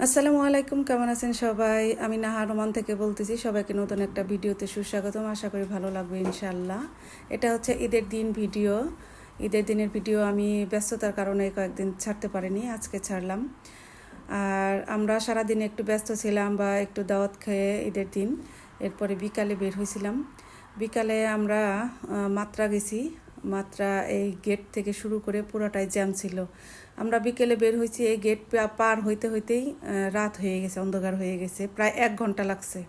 আসসালামু আলাইকুম, কেমন আছেন সবাই? আমি নাহা রোমান থেকে বলতেছি। সবাইকে নতুন একটা ভিডিওতে সুস্বাগতম। আশা করি ভালো লাগবে ইনশাআল্লাহ। এটা হচ্ছে ঈদের দিন ভিডিও। ঈদের দিনের ভিডিও আমি ব্যস্ততার কারণে কয়েকদিন ছাড়তে পারিনি, আজকে ছাড়লাম। আর আমরা সারাদিন একটু ব্যস্ত ছিলাম বা একটু দাওয়াত খেয়ে ঈদের দিন, এরপরে বিকালে বের হয়েছিলাম। বিকালে আমরা মাত্রা গেছি। মাত্রা এই গেট থেকে শুরু করে পুরোটাই জ্যাম ছিল। আমরা বিকেলে বের হয়েছি, এই গেট পার হইতে হইতেই রাত হয়ে গেছে, অন্ধকার হয়ে গেছে, প্রায় 1 ঘন্টা লাগছে।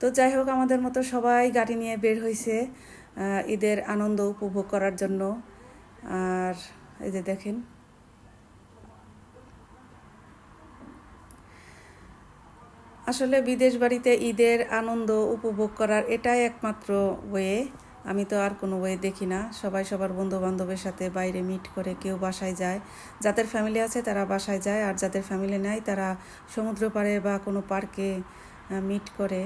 তো যাই হোক, আমাদের মতো সবাই গাড়ি নিয়ে বের হয়েছে ঈদের আনন্দ উপভোগ করার জন্য। আর এই যে দেখেন, আসলে বিদেশ বাড়িতে ঈদের আনন্দ উপভোগ করার এটাই একমাত্র ওয়ে। আমি তো আর কোনো ওয়ে দেখি না। সবাই সবার বন্ধু বান্ধবের সাথে বাইরে মিট করে, কেউ বাসায় যায়, যাদের ফ্যামিলি আছে তারা বাসায় যায়, আর যাদের ফ্যামিলি নাই তারা সমুদ্র পাড়ে বা কোনো পার্কে মিট করে।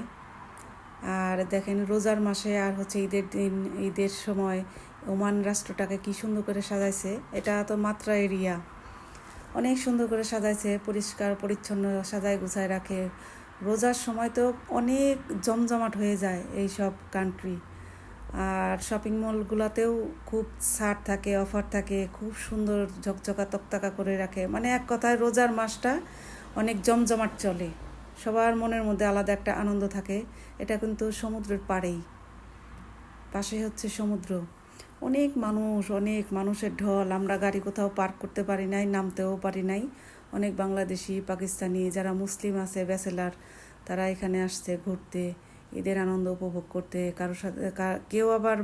আর দেখেন, রোজার মাসে আর হচ্ছে ঈদের দিন, ঈদের সময় ওমান রাষ্ট্রটাকে কি সুন্দর করে সাজাইছে। এটা তো মাত্রা এরিয়া, অনেক সুন্দর করে সাজাইছে, পরিষ্কার পরিচ্ছন্ন সাজায় গুছায় রাখে। রোজার সময় তো অনেক জমজমাট হয়ে যায় এই সব কান্ট্রি। আর শপিং মলগুলোতেও খুব ছাড় থাকে, অফার থাকে, খুব সুন্দর ঝকঝকা তকতাকা করে রাখে। মানে এক কথায় রোজার মাসটা অনেক জমজমাট চলে, সবার মনের মধ্যে আলাদা একটা আনন্দ থাকে। এটা কিন্তু সমুদ্রের পাড়েই, পাশে হচ্ছে সমুদ্র। অনেক মানুষ, অনেক মানুষের ঢল। আমরা গাড়ি কোথাও পার্ক করতে পারি নাই, নামতেও পারি নাই। অনেক বাংলাদেশি, পাকিস্তানি, যারা মুসলিম আছে ব্যাচেলার, তারা এখানে আসছে ঘুরতে, ঈদের আনন্দ উপভোগ করতে। কারোর সাথে কেউ আবার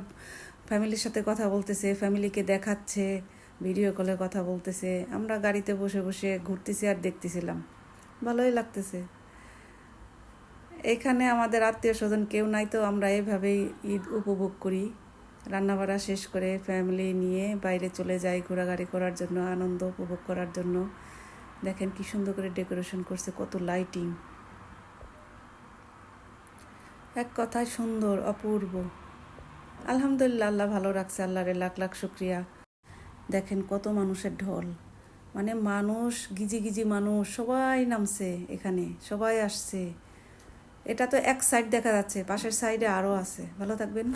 ফ্যামিলির সাথে কথা বলতেছে, ফ্যামিলিকে দেখাচ্ছে, ভিডিও কলে কথা বলতেছে। আমরা গাড়িতে বসে বসে ঘুরতেছি আর দেখতেছিলাম, ভালোই লাগতেছে। এখানে আমাদের আত্মীয় স্বজন কেউ নাই, তো আমরা এভাবেই ঈদ উপভোগ করি। রান্নাবাড়া শেষ করে ফ্যামিলি নিয়ে বাইরে চলে যাই ঘোরাঘুরি করার জন্য, আনন্দ উপভোগ করার জন্য। দেখেন কি সুন্দর করে ডেকোরেশন করছে, কত লাইটিং, এক কথায় সুন্দর, অপূর্ব। আলহামদুলিল্লাহ, আল্লাহ ভালো রাখছে, আল্লাহরে লাখ লাখ শুক্রিয়া। দেখেন কত মানুষের ঢল, মানে মানুষ, গিজি গিজি মানুষ, সবাই নামছে এখানে, সবাই আসছে। এটা তো এক সাইড দেখা যাচ্ছে, পাশের সাইডে আরও আছে। ভালো থাকবেন।